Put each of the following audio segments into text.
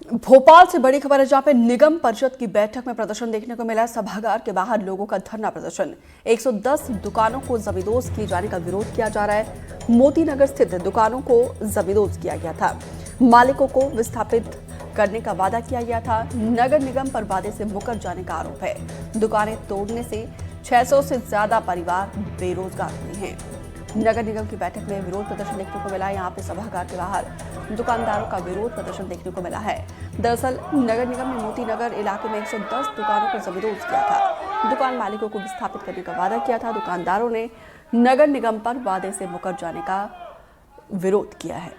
भोपाल से बड़ी खबर है, जहां पे निगम परिषद की बैठक में प्रदर्शन देखने को मिला। सभागार के बाहर लोगों का धरना प्रदर्शन। 110 दुकानों को जमींदोज किए जाने का विरोध किया जा रहा है। मोती नगर स्थित दुकानों को जमींदोज किया गया था। मालिकों को विस्थापित करने का वादा किया गया था। नगर निगम पर वादे से मुकर जाने का आरोप है। दुकानें तोड़ने से 600 से ज्यादा परिवार बेरोजगार हुए हैं। नगर निगम की बैठक में विरोध प्रदर्शन देखने को मिला। यहाँ पे सभागार के बाहर दुकानदारों का विरोध प्रदर्शन देखने को मिला है। दरअसल नगर निगम ने मोती नगर इलाके में 110 दुकानों को जमींदोज किया था। दुकान मालिकों को विस्थापित करने का वादा किया था। दुकानदारों ने नगर निगम पर वादे से मुकर जाने का विरोध किया है।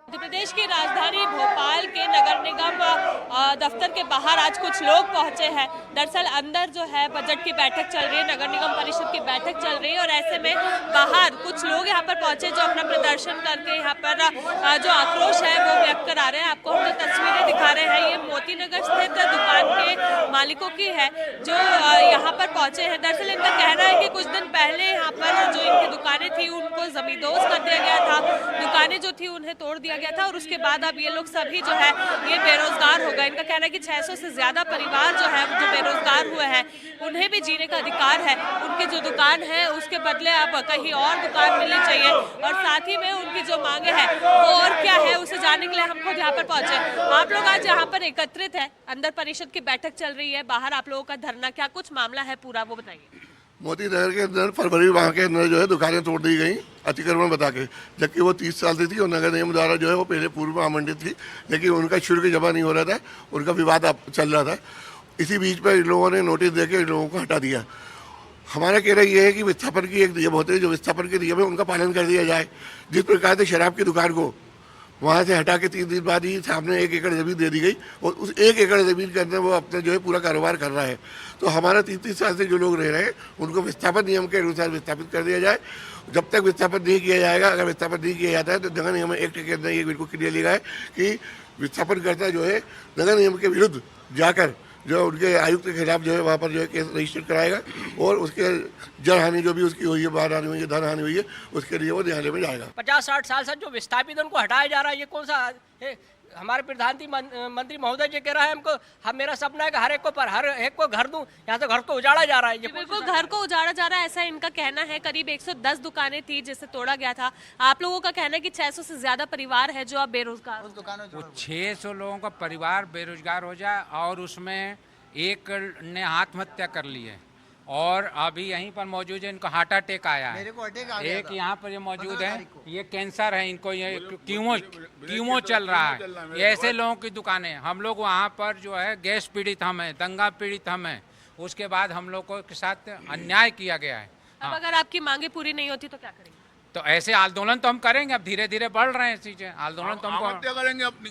मध्य प्रदेश की राजधानी भोपाल के नगर निगम दफ्तर के बाहर आज कुछ लोग पहुंचे हैं। दरअसल अंदर जो है बजट की बैठक चल रही है, नगर निगम परिषद की बैठक चल रही है और ऐसे में बाहर कुछ लोग यहाँ पर पहुंचे जो अपना प्रदर्शन करके यहाँ पर जो आक्रोश है वो व्यक्त करा रहे हैं। आपको हम जो तस्वीरें दिखा रहे हैं ये मोती नगर स्थित दुकान के मालिकों की है जो यहाँ पर पहुंचे हैं। दरअसल इनका कहना है कि कुछ दिन पहले यहाँ पर जो इनकी दुकानें थी उनको जमींदोज कर दिया गया था। दुकानें जो थी उन्हें तोड़ दिया गया था और उसके बाद अब ये लोग सभी जो है ये बेरोजगार हो गए। इनका कहना है कि 600 से ज्यादा परिवार जो है जो बेरोजगार हुए हैं उन्हें भी जीने का अधिकार है। उनकी जो दुकान है उसके बदले अब कहीं और दुकान मिलनी चाहिए और साथ ही में उनकी जो मांगे हैं वो और क्या है उसे जानने के लिए हम खुद यहाँ पर पहुंचे। आप लोग आज यहाँ पर एकत्रित है, अंदर परिषद की बैठक चल रही है, बाहर आप लोगों का धरना, क्या कुछ मामला है पूरा वो बताइए। मोती नगर के अंदर फरवरी माह के अंदर जो है दुकानें तोड़ दी गई अतिक्रमण बता के, जबकि वो 30 साल से थी और नगर निगम द्वारा जो है वो पहले पूर्व में आवंटित थी, लेकिन उनका शुल्क जमा नहीं हो रहा था, उनका विवाद चल रहा था। इसी बीच पर इन लोगों ने नोटिस देके इन लोगों को हटा दिया। हमारा कहना यह है कि विस्थापन की एक नियम होते हैं, जो विस्थापन के नियम है उनका पालन कर दिया जाए। जिस प्रकार से शराब की दुकान को वहाँ से हटा के 3 दिन बाद ही सामने 1 एकड़ ज़मीन दे दी गई और उस 1 एकड़ ज़मीन के अंदर वो अपना जो है पूरा कारोबार कर रहा है। तो हमारा 30 साल से जो लोग रह रहे हैं उनको विस्थापन नियम के अनुसार विस्थापित कर दिया जाए। जब तक विस्थापन नहीं किया जाएगा, अगर विस्थापन नहीं किया जाता है तो नगर निगम एक्ट के अंदर ये बिल्कुल क्लियर लिखा है कि विस्थापनकर्ता जो है नगर निगम के विरुद्ध जाकर जो उनके आयुक्त के खिलाफ जो है वहाँ पर जो है केस रजिस्टर कराएगा और उसके जन हानि जो भी उसकी हुई है, बाढ़ हानि हुई है, धन हानि हुई है, उसके लिए वो न्यायालय में जाएगा। 50-60 साल से जो विस्थापित उनको हटाया जा रहा है, ये कौन सा है? हमारे प्रधानमंत्री मंत्री महोदय जी कह रहा है हमको, हम मेरा सपना है कि हर एक को घर दूं, यहाँ से घर को उजाड़ा जा रहा है। ये बिल्कुल घर को उजाड़ा जा रहा है, ऐसा इनका कहना है। करीब 110 दुकानें थी जिसे तोड़ा गया था। आप लोगों का कहना है कि 600 से ज्यादा परिवार है जो अब बेरोजगार। 600 लोगों का परिवार बेरोजगार हो जाए और उसमें एक ने आत्महत्या कर ली है और अभी यहीं पर मौजूद है, इनको हार्ट अटैक आया है। एक यहाँ पर ये मौजूद है, ये कैंसर है, इनको ये कीमो चल रहा है। ये ऐसे लोगों की दुकानें, हम लोग वहाँ पर जो है गैस पीड़ित हम हैं, दंगा पीड़ित हम हैं, उसके बाद हम लोग को के साथ अन्याय किया गया है। अब अगर आपकी मांगे पूरी नहीं होती तो क्या करेंगे? तो ऐसे आंदोलन तो हम करेंगे, अब धीरे धीरे बढ़ रहे हैं चीजें। आंदोलन तो हम क्या करेंगे, अपनी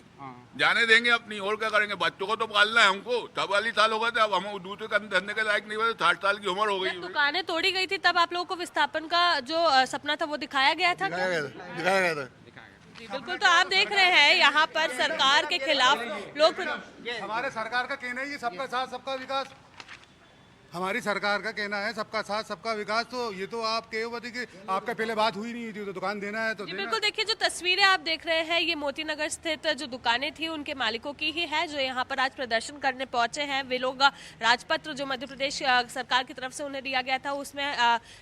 जाने देंगे अपनी, और क्या करेंगे? बच्चों को तो पालना है हमको। 40 साल हो गए थे, अब हम दूसरे धंधे के लायक नहीं हुए, 60 साल की उम्र हो गई। दुकानें तोड़ी गई थी तब आप लोगों को विस्थापन का जो सपना था वो दिखाया गया था। दिखाया गया था। बिल्कुल, तो आप देख रहे हैं यहाँ पर सरकार के खिलाफ लोग। हमारे सरकार का कहना है ये सबका साथ सबका विकास, हमारी सरकार का कहना है सबका साथ सबका विकास। तो ये तो आप कहे कि आपका पहले बात हुई नहीं थी तो दुकान देना है तो बिल्कुल। देखिए जो तस्वीरें आप देख रहे हैं ये मोती नगर स्थित जो दुकानें थी उनके मालिकों की ही है, जो यहाँ पर आज प्रदर्शन करने पहुंचे हैं। वे लोग राजपत्र जो मध्य प्रदेश सरकार की तरफ से उन्हें दिया गया था उसमें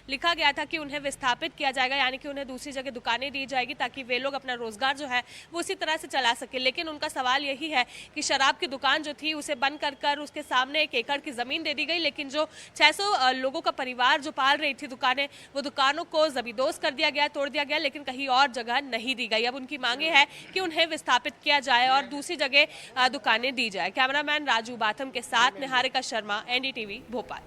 लिखा गया था कि उन्हें विस्थापित किया जाएगा, यानी कि उन्हें दूसरी जगह दुकानें दी जाएगी ताकि वे लोग अपना रोजगार जो है वो उसी तरह से चला सके। लेकिन उनका सवाल यही है कि शराब की दुकान जो थी उसे बंद कर उसके सामने 1 एकड़ की जमीन दे दी गई, लेकिन जो 600 लोगों का परिवार जो पाल रही थी दुकानें, वो दुकानों को जमींदोज कर दिया गया, तोड़ दिया गया, लेकिन कहीं और जगह नहीं दी गई। अब उनकी मांगे है कि उन्हें विस्थापित किया जाए और दूसरी जगह दुकानें दी जाए। कैमरामैन राजू बाथम के साथ निहारिका शर्मा, एनडीटीवी भोपाल।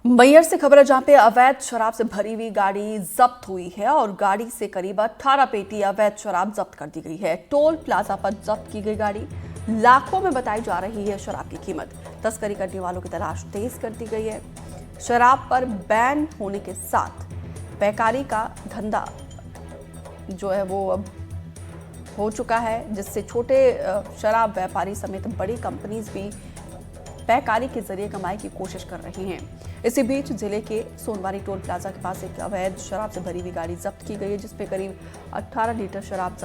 मैयर से खबर है, जहां पे अवैध शराब से भरी हुई गाड़ी जब्त हुई है और गाड़ी से करीब 18 पेटी अवैध शराब जब्त कर दी गई है। टोल प्लाजा पर जब्त की गई गाड़ी लाखों में बताई जा रही है शराब की कीमत। तस्करी करने वालों की तलाश तेज कर दी गई है। शराब पर बैन होने के साथ पैकारी का धंधा जो है वो अब हो चुका है, जिससे छोटे शराब व्यापारी समेत बड़ी कंपनीज भी पैकारी के जरिए कमाई की कोशिश कर रही हैं। इसी बीच जिले के सोनवारी टोल प्लाजा के पास एक अवैध शराब से भरी हुई गाड़ी जब्त की गई है, जिसपे करीब 18 लीटर शराब